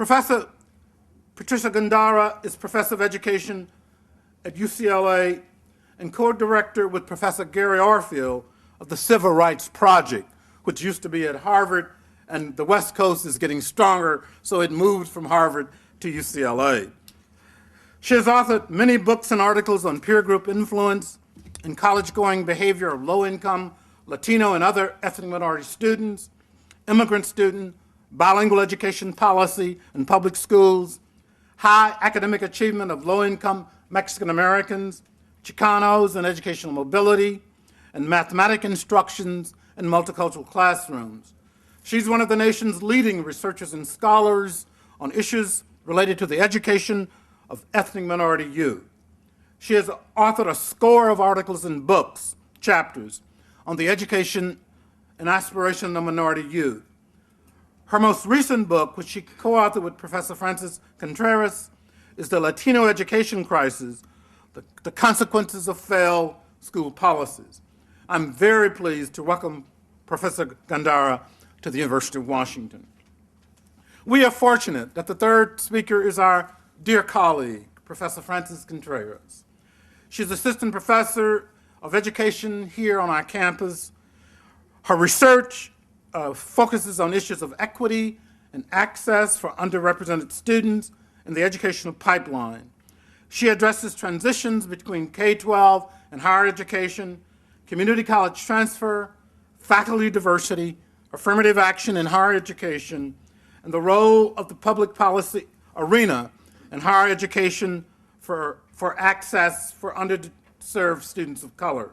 Professor Patricia Gándara is Professor of Education at UCLA and co-director with Professor Gary Orfield of the Civil Rights Project, which used to be at Harvard, and the West Coast is getting stronger, so it moved from Harvard to UCLA. She has authored many books and articles on peer group influence and college-going behavior of low-income Latino and other ethnic minority students, immigrant students, bilingual education policy in public schools, high academic achievement of low-income Mexican Americans, Chicanos and educational mobility, and mathematic instructions in multicultural classrooms. She's one of the nation's leading researchers and scholars on issues related to the education of ethnic minority youth. She has authored a score of articles and books, chapters, on the education and aspiration of minority youth. Her most recent book, which she co-authored with Professor Francis Contreras, is The Latino Education Crisis, the Consequences of Failed School Policies. I'm very pleased to welcome Professor Gándara to the University of Washington. We are fortunate that the third speaker is our dear colleague, Professor Francis Contreras. She's assistant professor of education here on our campus. Her research focuses on issues of equity and access for underrepresented students in the educational pipeline. She addresses transitions between K-12 and higher education, community college transfer, faculty diversity, affirmative action in higher education, and the role of the public policy arena in higher education for access for underserved students of color.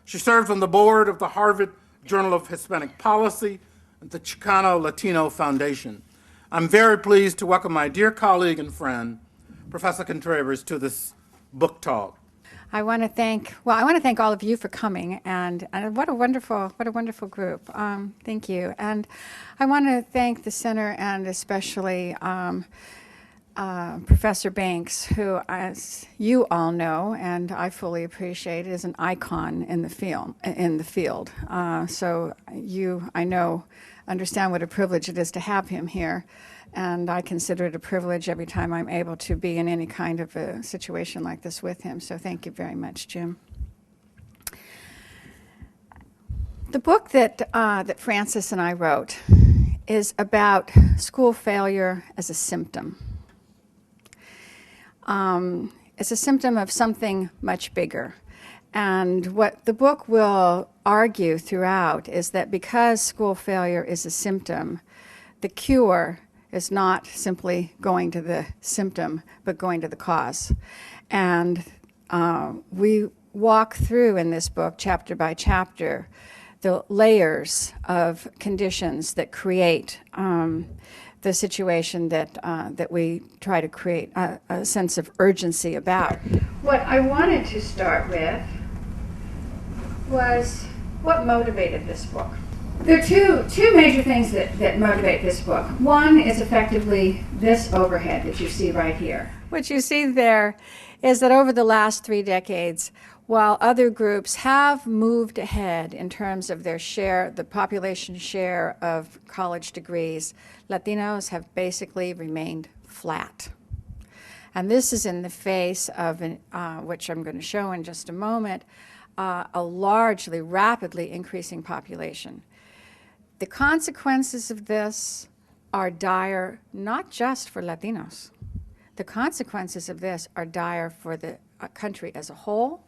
She serves on the board of the Harvard Journal of Hispanic Policy and the Chicano Latino Foundation. I'm very pleased to welcome my dear colleague and friend, Professor Contreras, to this book talk. I want to thank all of you for coming, and what a wonderful group. Thank you. And I want to thank the center and especially Professor Banks, who, as you all know, and I fully appreciate, is an icon in the field. So you, I know, understand what a privilege it is to have him here, and I consider it a privilege every time I'm able to be in any kind of a situation like this with him. So thank you very much, Jim. The book that Francis and I wrote is about school failure as a symptom. It's a symptom of something much bigger. And what the book will argue throughout is that because school failure is a symptom, the cure is not simply going to the symptom, but going to the cause. And we walk through in this book, chapter by chapter, the layers of conditions that create the situation that we try to create a sense of urgency about. What I wanted to start with was what motivated this book. There are two major things that motivate this book. One is effectively this overhead that you see right here. What you see there is that over the last 3 decades, while other groups have moved ahead in terms of their share, the population share of college degrees, Latinos have basically remained flat. And this is in the face of, which I'm going to show in just a moment, a largely, rapidly increasing population. The consequences of this are dire, not just for Latinos. The consequences of this are dire for the country as a whole,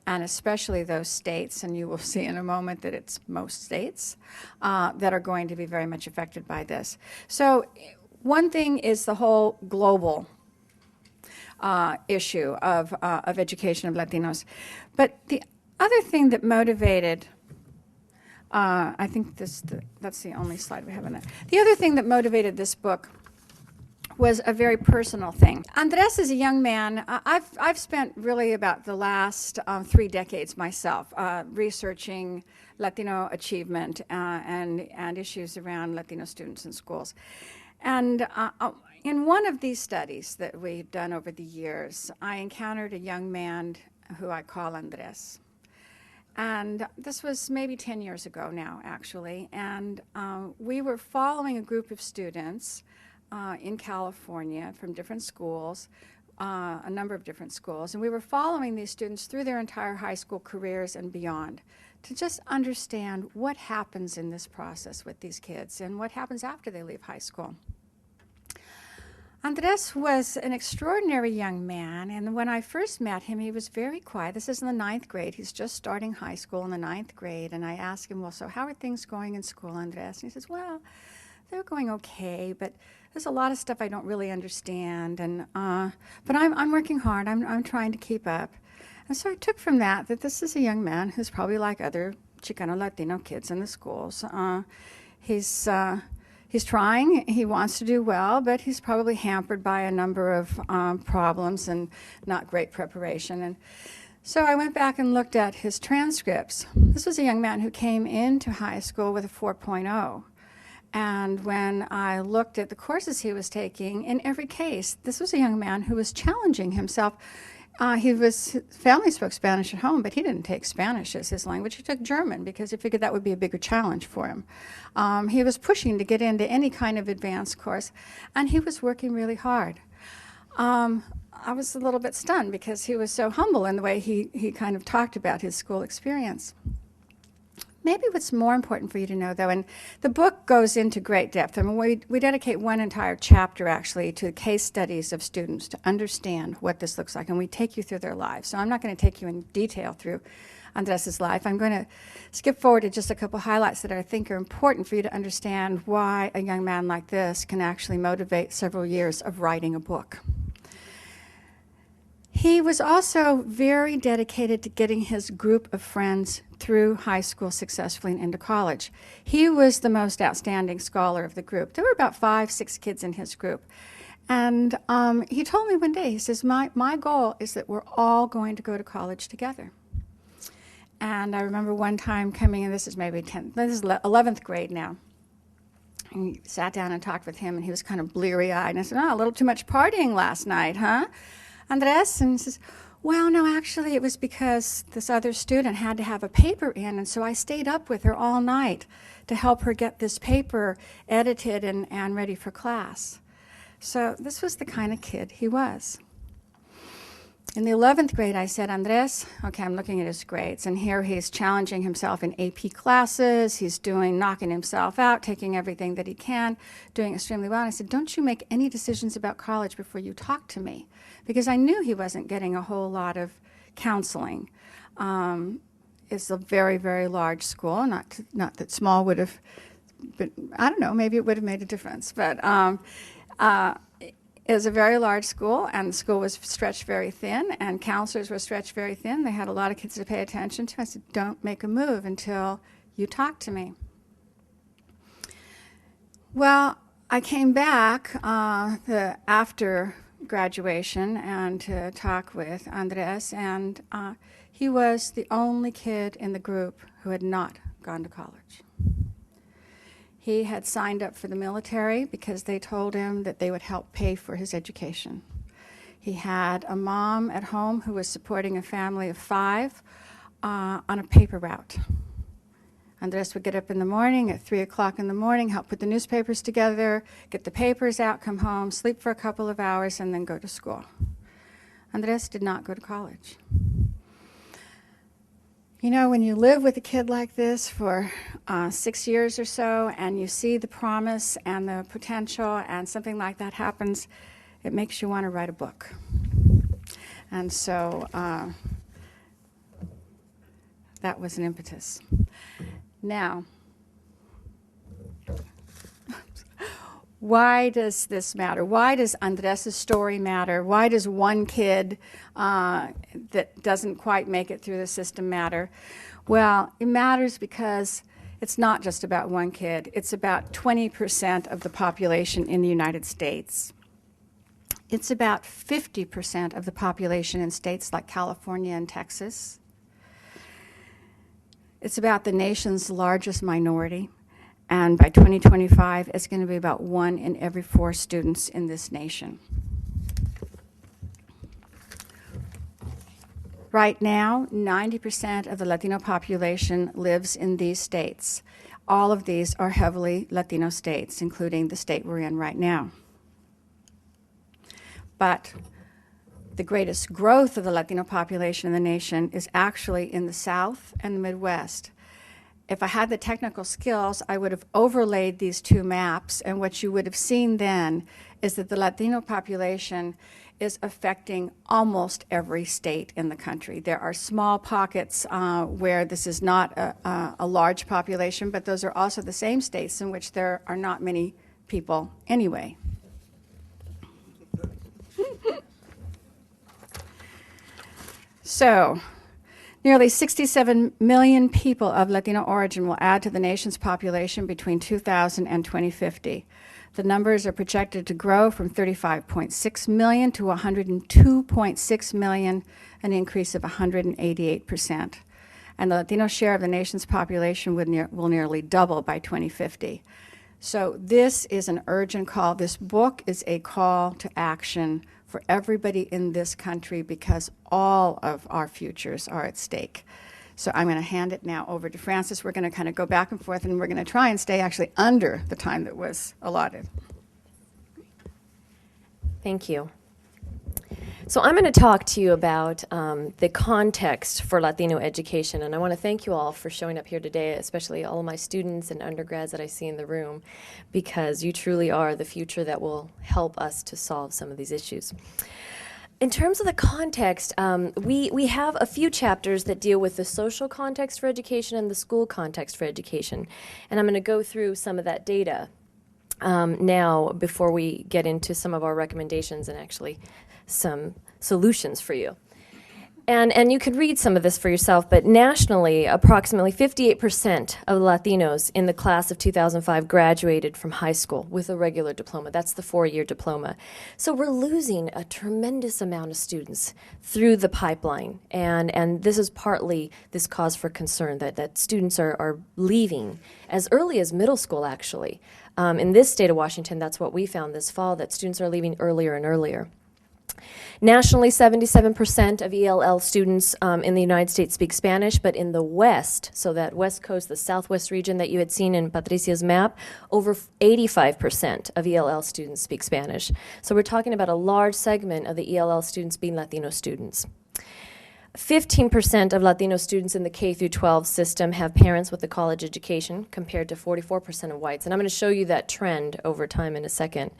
and especially those states, and you will see in a moment that it's most states, that are going to be very much affected by this. So one thing is the whole global issue of education of Latinos. But the other thing that motivated, I think that's the only slide we have on that. The other thing that motivated this book was a very personal thing. Andres is a young man. I've spent really about the last 3 decades myself researching Latino achievement and issues around Latino students in schools. And in one of these studies that we've done over the years, I encountered a young man who I call Andres. And this was maybe 10 years ago now, actually. And we were following a group of students in California from different schools, a number of different schools, and we were following these students through their entire high school careers and beyond to just understand what happens in this process with these kids and what happens after they leave high school. Andres was an extraordinary young man, and when I first met him, he was very quiet. This is in the 9th grade. He's just starting high school in the 9th grade, and I asked him, well, so how are things going in school, Andres? And he says, well, they're going okay, but there's a lot of stuff I don't really understand, and but I'm working hard. I'm trying to keep up. And so I took from that this is a young man who's probably like other Chicano Latino kids in the schools. He's trying, he wants to do well, but he's probably hampered by a number of problems and not great preparation. And so I went back and looked at his transcripts. This was a young man who came into high school with a 4.0. And when I looked at the courses he was taking, in every case, this was a young man who was challenging himself. His family spoke Spanish at home, but he didn't take Spanish as his language. He took German because he figured that would be a bigger challenge for him. He was pushing to get into any kind of advanced course, and he was working really hard. I was a little bit stunned because he was so humble in the way he kind of talked about his school experience. Maybe what's more important for you to know, though, and the book goes into great depth. I mean, we dedicate one entire chapter, actually, to case studies of students to understand what this looks like, and we take you through their lives. So I'm not going to take you in detail through Andres' life. I'm going to skip forward to just a couple highlights that I think are important for you to understand why a young man like this can actually motivate several years of writing a book. He was also very dedicated to getting his group of friends through high school successfully and into college. He was the most outstanding scholar of the group. There were about 5, 6 kids in his group. And he told me one day, he says, my goal is that we're all going to go to college together. And I remember one time coming in, this is maybe 10th, this is 11th grade now. And we sat down and talked with him, and he was kind of bleary-eyed. And I said, a little too much partying last night, huh? Andres? And he says, well, no, actually, it was because this other student had to have a paper in, and so I stayed up with her all night to help her get this paper edited and ready for class. So this was the kind of kid he was. In the 11th grade, I said, Andres, okay, I'm looking at his grades, and here he's challenging himself in AP classes. He's knocking himself out, taking everything that he can, doing extremely well. And I said, don't you make any decisions about college before you talk to me, because I knew he wasn't getting a whole lot of counseling. It's a very, very large school, not that small would have, but I don't know, maybe it would have made a difference. But it was a very large school, and the school was stretched very thin, and counselors were stretched very thin. They had a lot of kids to pay attention to. I said, don't make a move until you talk to me. Well, I came back after graduation and to talk with Andres, and he was the only kid in the group who had not gone to college. He had signed up for the military because they told him that they would help pay for his education. He had a mom at home who was supporting a family of 5 on a paper route. Andres would get up in the morning at 3 o'clock in the morning, help put the newspapers together, get the papers out, come home, sleep for a couple of hours, and then go to school. Andres did not go to college. You know, when you live with a kid like this for 6 years or so, and you see the promise and the potential, and something like that happens, it makes you want to write a book. And so that was an impetus. Now, why does this matter? Why does Andres' story matter? Why does one kid that doesn't quite make it through the system matter? Well, it matters because it's not just about one kid. It's about 20% of the population in the United States. It's about 50% of the population in states like California and Texas. It's about the nation's largest minority. And by 2025, it's going to be about 1 in every 4 students in this nation. Right now, 90% of the Latino population lives in these states. All of these are heavily Latino states, including the state we're in right now. but the greatest growth of the Latino population in the nation is actually in the South and the Midwest. If I had the technical skills, I would have overlaid these two maps, and what you would have seen then is that the Latino population is affecting almost every state in the country. There are small pockets where this is not a large population, but those are also the same states in which there are not many people anyway. So, nearly 67 million people of Latino origin will add to the nation's population between 2000 and 2050. The numbers are projected to grow from 35.6 million to 102.6 million, an increase of 188%. And the Latino share of the nation's population will nearly double by 2050. So this is an urgent call. This book is a call to action for everybody in this country because all of our futures are at stake. So I'm going to hand it now over to Frances. We're going to kind of go back and forth, and we're going to try and stay actually under the time that was allotted. Thank you. So I'm going to talk to you about the context for Latino education, and I want to thank you all for showing up here today, especially all of my students and undergrads that I see in the room, because you truly are the future that will help us to solve some of these issues. In terms of the context, we have a few chapters that deal with the social context for education and the school context for education, and I'm going to go through some of that data now before we get into some of our recommendations and actually some solutions for you. And you could read some of this for yourself, but nationally, approximately 58% of Latinos in the class of 2005 graduated from high school with a regular diploma. That's the 4-year diploma. So we're losing a tremendous amount of students through the pipeline, and this is partly this cause for concern that students are leaving as early as middle school, actually. In this state of Washington, that's what we found this fall, that students are leaving earlier and earlier. Nationally, 77% of ELL students in the United States speak Spanish, but in the West, so that West Coast, the Southwest region that you had seen in Patricia's map, over 85% of ELL students speak Spanish. So we're talking about a large segment of the ELL students being Latino students. 15% of Latino students in the K through 12 system have parents with a college education, compared to 44% of whites. And I'm going to show you that trend over time in a second.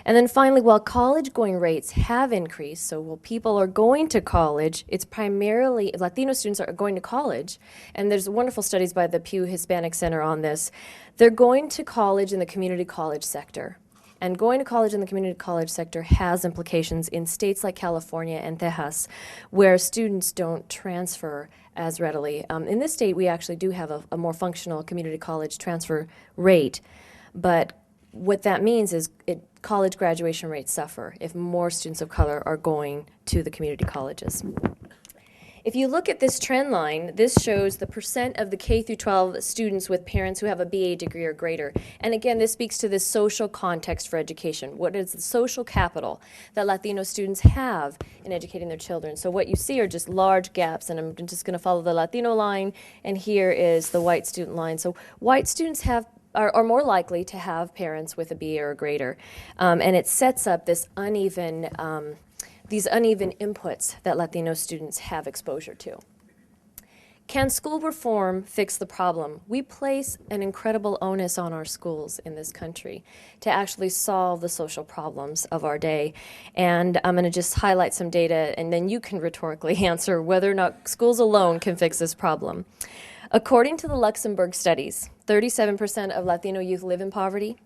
And then finally, while college-going rates have increased, so while people are going to college, it's primarily Latino students are going to college, and there's wonderful studies by the Pew Hispanic Center on this. They're going to college in the community college sector. And going to college in the community college sector has implications in states like California and Texas, where students don't transfer as readily. In this state, we actually do have a more functional community college transfer rate, but what that means is college graduation rates suffer if more students of color are going to the community colleges. If you look at this trend line, this shows the percent of the K through 12 students with parents who have a BA degree or greater. And again, this speaks to this social context for education. What is the social capital that Latino students have in educating their children? So what you see are just large gaps, and I'm just going to follow the Latino line, and here is the white student line. So white students are more likely to have parents with a BA or greater, and it sets up this these uneven inputs that Latino students have exposure to. Can school reform fix the problem? We place an incredible onus on our schools in this country to actually solve the social problems of our day. And I'm going to just highlight some data, and then you can rhetorically answer whether or not schools alone can fix this problem. According to the Luxembourg studies, 37% of Latino youth live in poverty,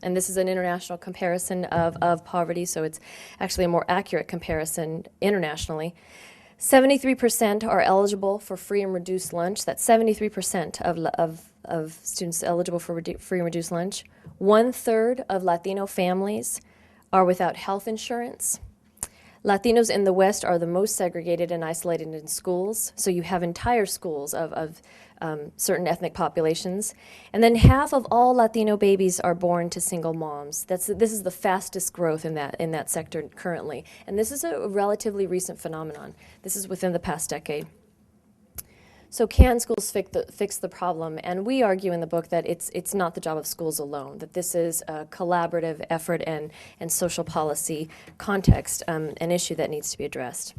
and this is an international comparison of poverty, so it's actually a more accurate comparison internationally. 73% are eligible for free and reduced lunch. That's 73% of students eligible for free and reduced lunch. 1/3 of Latino families are without health insurance. Latinos in the West are the most segregated and isolated in schools, so you have entire schools of certain ethnic populations. And then half of all Latino babies are born to single moms. This is the fastest growth in that sector currently. And this is a relatively recent phenomenon. This is within the past decade. So can schools fix the problem? And we argue in the book that it's not the job of schools alone, that this is a collaborative effort and social policy context, an issue that needs to be addressed.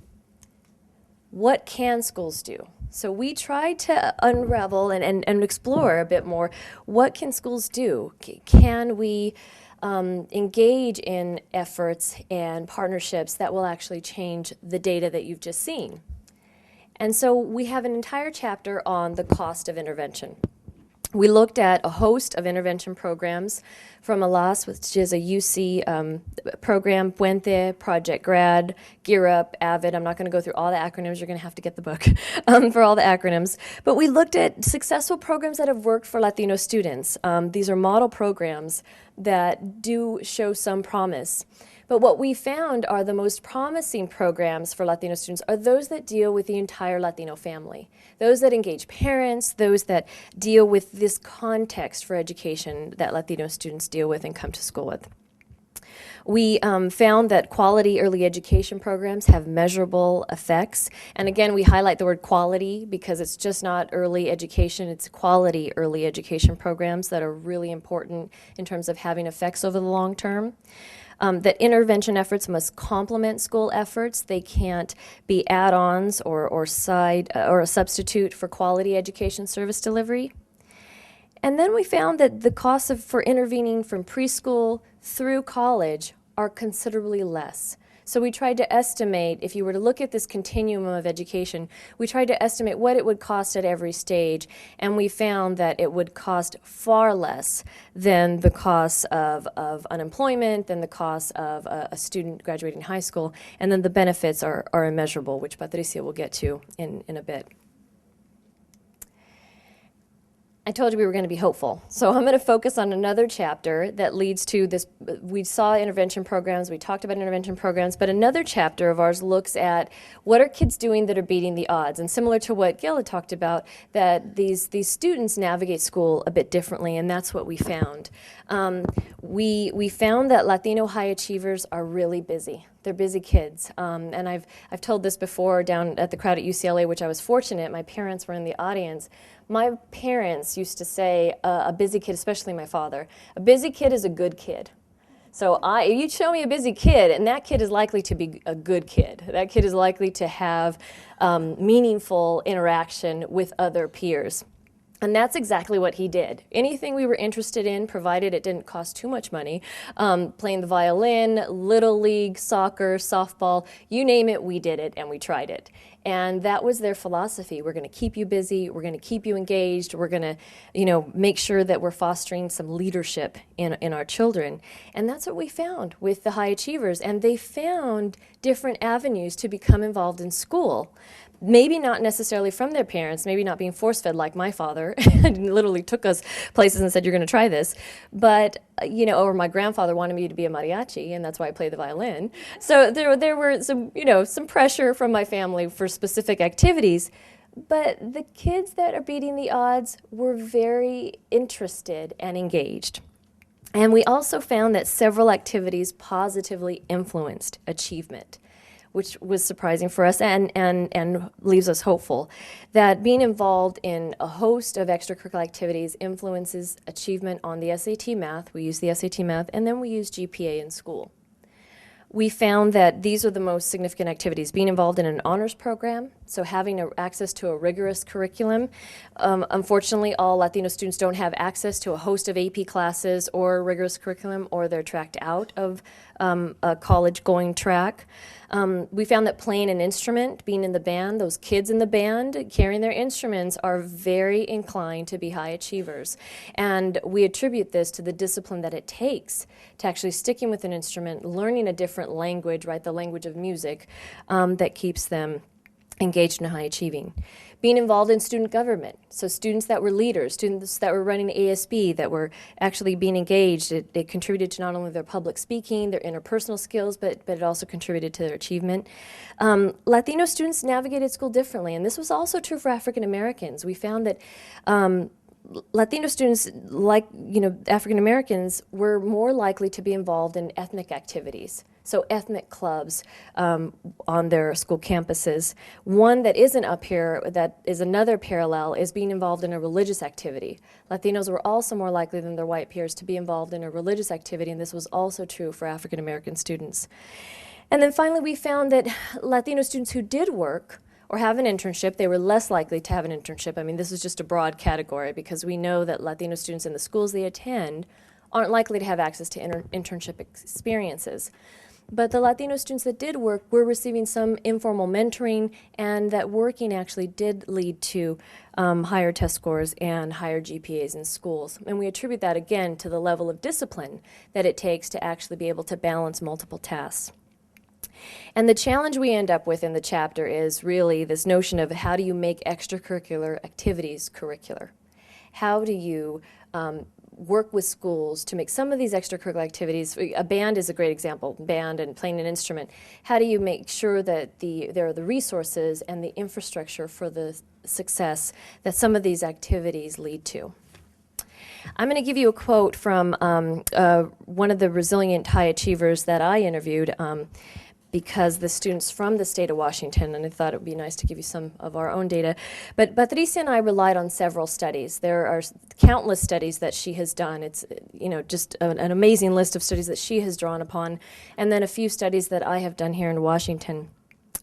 What can schools do? So we tried to unravel and explore a bit more, what can schools do? Can we engage in efforts and partnerships that will actually change the data that you've just seen? And so we have an entire chapter on the cost of intervention. We looked at a host of intervention programs from ALAS, which is a UC program, Puente, Project Grad, Gear Up, AVID. I'm not going to go through all the acronyms. You're going to have to get the book for all the acronyms. But we looked at successful programs that have worked for Latino students. These are model programs that do show some promise. But what we found are the most promising programs for Latino students are those that deal with the entire Latino family, those that engage parents, those that deal with this context for education that Latino students deal with and come to school with. We found that quality early education programs have measurable effects. And again, we highlight the word quality because it's just not early education, it's quality early education programs that are really important in terms of having effects over the long term. That intervention efforts must complement school efforts. They can't be add-ons or a substitute for quality education service delivery. And then we found that the costs for intervening from preschool through college are considerably less. So we tried to estimate, if you were to look at this continuum of education, we tried to estimate what it would cost at every stage, and we found that it would cost far less than the cost of unemployment, than the cost of a student graduating high school, and then the benefits are immeasurable, which Patricia will get to in a bit. I told you we were going to be hopeful. So I'm going to focus on another chapter that leads to this. We saw intervention programs, we talked about intervention programs, but another chapter of ours looks at what are kids doing that are beating the odds. And similar to what Gil had talked about, that these students navigate school a bit differently, and that's what we found. We found that Latino high achievers are really busy. They're busy kids. And I've told this before down at the crowd at UCLA, which I was fortunate, my parents were in the audience. My parents used to say, a busy kid, especially my father, a busy kid is a good kid. So you show me a busy kid, and that kid is likely to be a good kid. That kid is likely to have meaningful interaction with other peers. And that's exactly what he did. Anything we were interested in, provided it didn't cost too much money, playing the violin, little league, soccer, softball, you name it, we did it and we tried it. And that was their philosophy. We're going to keep you busy. We're going to keep you engaged. We're going to, make sure that we're fostering some leadership in our children. And that's what we found with the high achievers. And they found different avenues to become involved in school. Maybe not necessarily from their parents, maybe not being force-fed like my father, and literally took us places and said, you're going to try this. But, or my grandfather wanted me to be a mariachi, and that's why I played the violin. So there were some pressure from my family for specific activities. But the kids that are beating the odds were very interested and engaged. And we also found that several activities positively influenced achievement, which was surprising for us and leaves us hopeful, that being involved in a host of extracurricular activities influences achievement on the SAT math. We use the SAT math, and then we use GPA in school. We found that these are the most significant activities. Being involved in an honors program, so having access to a rigorous curriculum. Unfortunately, all Latino students don't have access to a host of AP classes or rigorous curriculum, or they're tracked out of a college-going track. We found that playing an instrument, being in the band, those kids in the band carrying their instruments are very inclined to be high achievers. And we attribute this to the discipline that it takes to actually sticking with an instrument, learning a different language, right, the language of music, that keeps them engaged in high achieving. Being involved in student government, so students that were leaders, students that were running ASB, that were actually being engaged, it contributed to not only their public speaking, their interpersonal skills, but it also contributed to their achievement. Latino students navigated school differently, and this was also true for African Americans. We found that Latino students, like African Americans, were more likely to be involved in ethnic activities. So ethnic clubs on their school campuses. One that isn't up here, that is another parallel, is being involved in a religious activity. Latinos were also more likely than their white peers to be involved in a religious activity, and this was also true for African American students. And then finally, we found that Latino students who did work or have an internship, they were less likely to have an internship. I mean, this is just a broad category because we know that Latino students in the schools they attend aren't likely to have access to internship experiences. But the Latino students that did work were receiving some informal mentoring, and that working actually did lead to higher test scores and higher GPAs in schools. And we attribute that, again, to the level of discipline that it takes to actually be able to balance multiple tasks. And the challenge we end up with in the chapter is really this notion of how do you make extracurricular activities curricular? How do you work with schools to make some of these extracurricular activities, a band is a great example, band and playing an instrument. How do you make sure that there are the resources and the infrastructure for the success that some of these activities lead to? I'm going to give you a quote from one of the resilient high achievers that I interviewed, because the students from the state of Washington, and I thought it would be nice to give you some of our own data. But Patricia and I relied on several studies. There are countless studies that she has done. It's just an amazing list of studies that she has drawn upon, and then a few studies that I have done here in Washington.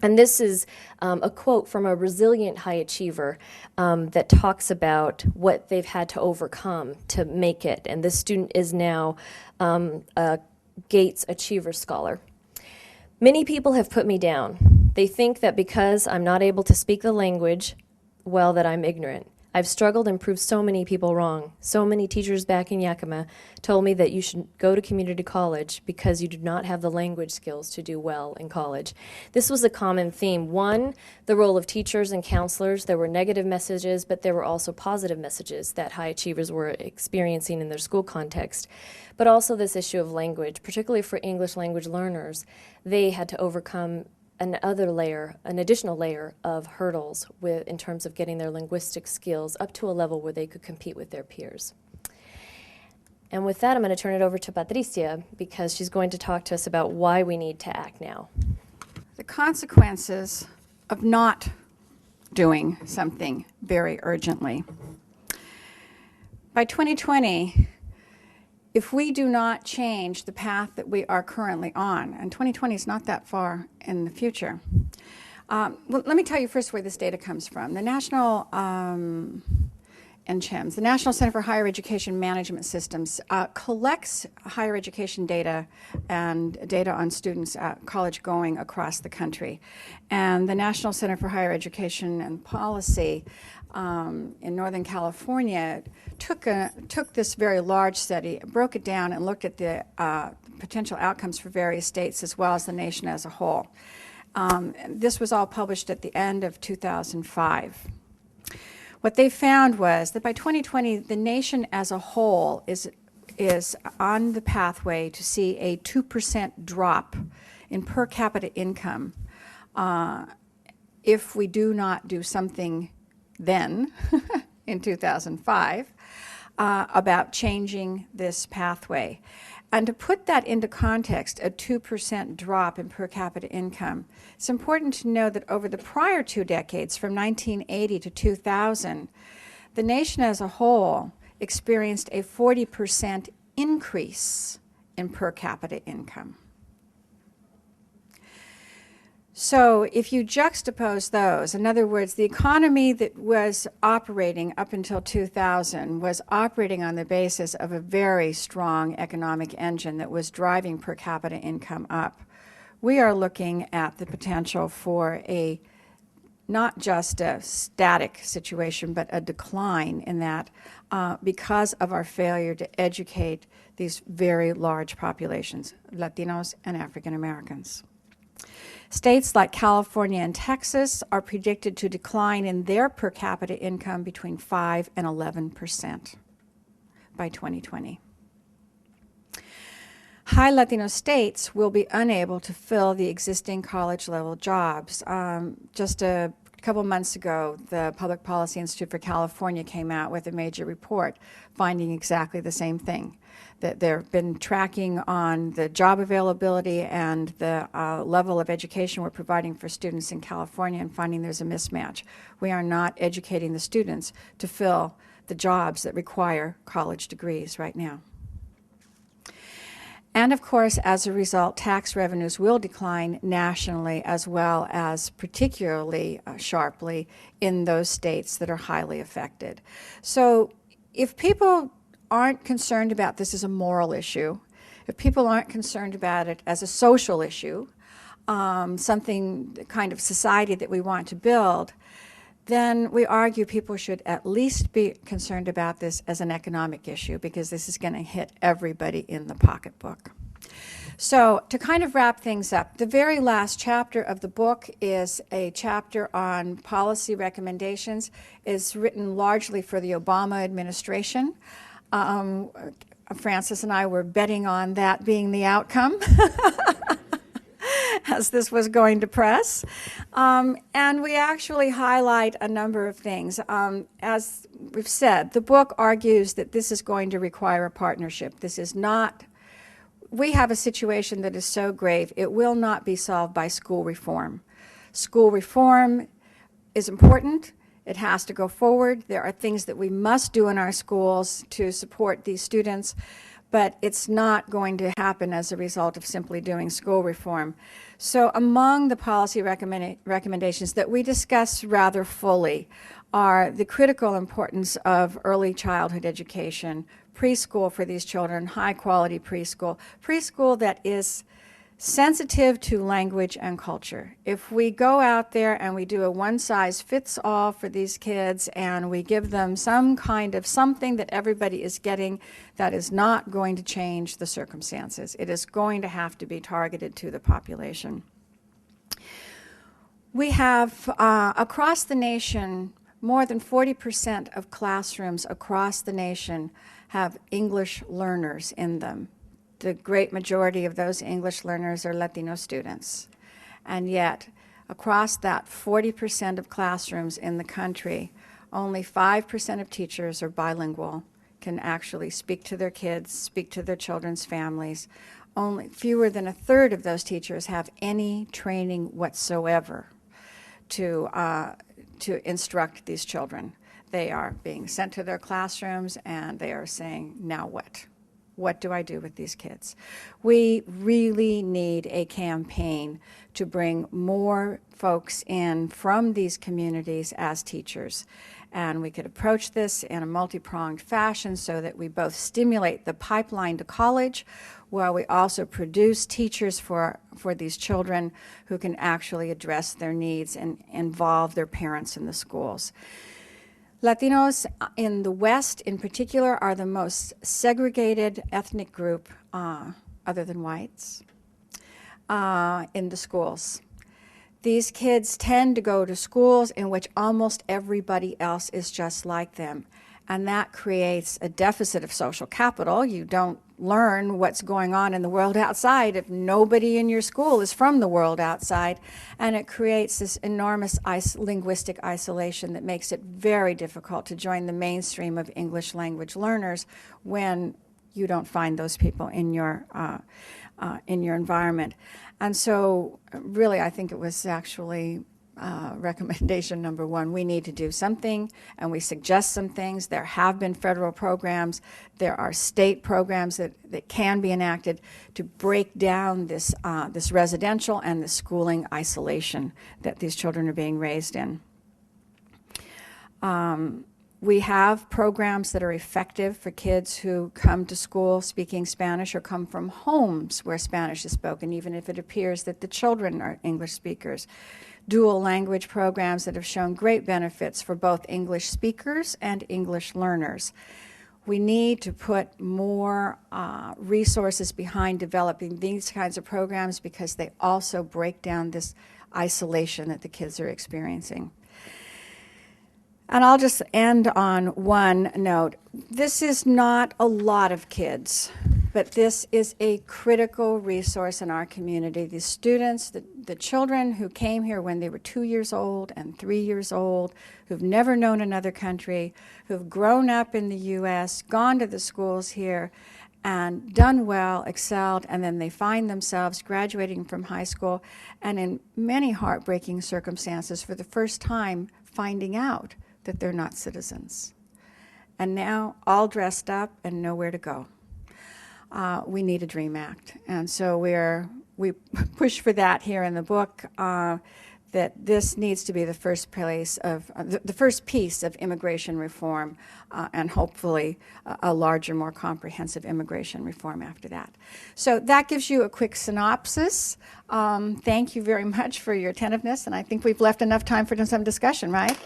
And this is a quote from a resilient high achiever that talks about what they've had to overcome to make it. And this student is now a Gates Achiever Scholar. Many people have put me down. They think that because I'm not able to speak the language, well, that I'm ignorant. I've struggled and proved so many people wrong. So many teachers back in Yakima told me that you should go to community college because you do not have the language skills to do well in college. This was a common theme. One, the role of teachers and counselors. There were negative messages, but there were also positive messages that high achievers were experiencing in their school context. But also this issue of language, particularly for English language learners. They had to overcome an additional layer of hurdles in terms of getting their linguistic skills up to a level where they could compete with their peers. And with that, I'm going to turn it over to Patricia because she's going to talk to us about why we need to act now. The consequences of not doing something very urgently. By 2020, if we do not change the path that we are currently on, and 2020 is not that far in the future. Well, let me tell you first where this data comes from. The National NCHEMS, the National Center for Higher Education Management Systems, collects higher education data and data on students college going across the country. And the National Center for Higher Education and Policy in Northern California took this very large study, broke it down, and looked at the potential outcomes for various states as well as the nation as a whole. This was all published at the end of 2005. What they found was that by 2020, the nation as a whole is on the pathway to see a 2% drop in per capita income if we do not do something then, in 2005, about changing this pathway. And to put that into context, a 2% drop in per capita income, it's important to know that over the prior 2 decades, from 1980 to 2000, the nation as a whole experienced a 40% increase in per capita income. So if you juxtapose those, in other words, the economy that was operating up until 2000 was operating on the basis of a very strong economic engine that was driving per capita income up. We are looking at the potential for not just a static situation, but a decline in that because of our failure to educate these very large populations, Latinos and African Americans. States like California and Texas are predicted to decline in their per capita income between 5 and 11% by 2020. High Latino states will be unable to fill the existing college-level jobs. Just a couple months ago, the Public Policy Institute for California came out with a major report finding exactly the same thing, that they've been tracking on the job availability and the level of education we're providing for students in California and finding there's a mismatch. We are not educating the students to fill the jobs that require college degrees right now. And of course, as a result, tax revenues will decline nationally as well as particularly sharply in those states that are highly affected. So if people aren't concerned about this as a moral issue, if people aren't concerned about it as a social issue, something, the kind of society that we want to build, then we argue people should at least be concerned about this as an economic issue, because this is going to hit everybody in the pocketbook. So to kind of wrap things up, the very last chapter of the book is a chapter on policy recommendations. It's written largely for the Obama administration. Francis and I were betting on that being the outcome as this was going to press. And we actually highlight a number of things. As we've said, the book argues that this is going to require a partnership. This is not, we have a situation that is so grave, it will not be solved by school reform. School reform is important. It has to go forward. There are things that we must do in our schools to support these students, but it's not going to happen as a result of simply doing school reform. So among the policy recommendations that we discuss rather fully are the critical importance of early childhood education, preschool for these children, high-quality preschool that is sensitive to language and culture. If we go out there and we do a one-size-fits-all for these kids and we give them some kind of something that everybody is getting, that is not going to change the circumstances. It is going to have to be targeted to the population. We have, across the nation, more than 40% of classrooms across the nation have English learners in them. The great majority of those English learners are Latino students. And yet, across that 40% of classrooms in the country, only 5% of teachers are bilingual, can actually speak to their kids, speak to their children's families. Only fewer than a third of those teachers have any training whatsoever to instruct these children. They are being sent to their classrooms and they are saying, now what? What do I do with these kids? We really need a campaign to bring more folks in from these communities as teachers. And we could approach this in a multi-pronged fashion so that we both stimulate the pipeline to college, while we also produce teachers for these children who can actually address their needs and involve their parents in the schools. Latinos in the West, in particular, are the most segregated ethnic group, other than whites, in the schools. These kids tend to go to schools in which almost everybody else is just like them, and that creates a deficit of social capital. You don't learn what's going on in the world outside if nobody in your school is from the world outside, and it creates this enormous linguistic isolation that makes it very difficult to join the mainstream of English language learners when you don't find those people in your environment. And so really I think it was actually recommendation number one. We need to do something, and we suggest some things. There have been federal programs. There are state programs that can be enacted to break down this, this residential and the schooling isolation that these children are being raised in. We have programs that are effective for kids who come to school speaking Spanish or come from homes where Spanish is spoken, even if it appears that the children are English speakers. Dual language programs that have shown great benefits for both English speakers and English learners. We need to put more resources behind developing these kinds of programs because they also break down this isolation that the kids are experiencing. And I'll just end on one note. This is not a lot of kids but this is a critical resource in our community. The students, the children who came here when they were 2 years old and 3 years old, who've never known another country, who've grown up in the U.S., gone to the schools here, and done well, excelled, and then they find themselves graduating from high school and in many heartbreaking circumstances for the first time finding out that they're not citizens. And now all dressed up and nowhere to go. We need a DREAM Act. And so we push for that here in the book, that this needs to be the first place of, the first piece of immigration reform, and hopefully a larger, more comprehensive immigration reform after that. So that gives you a quick synopsis. Thank you very much for your attentiveness, and I think we've left enough time for some discussion, right?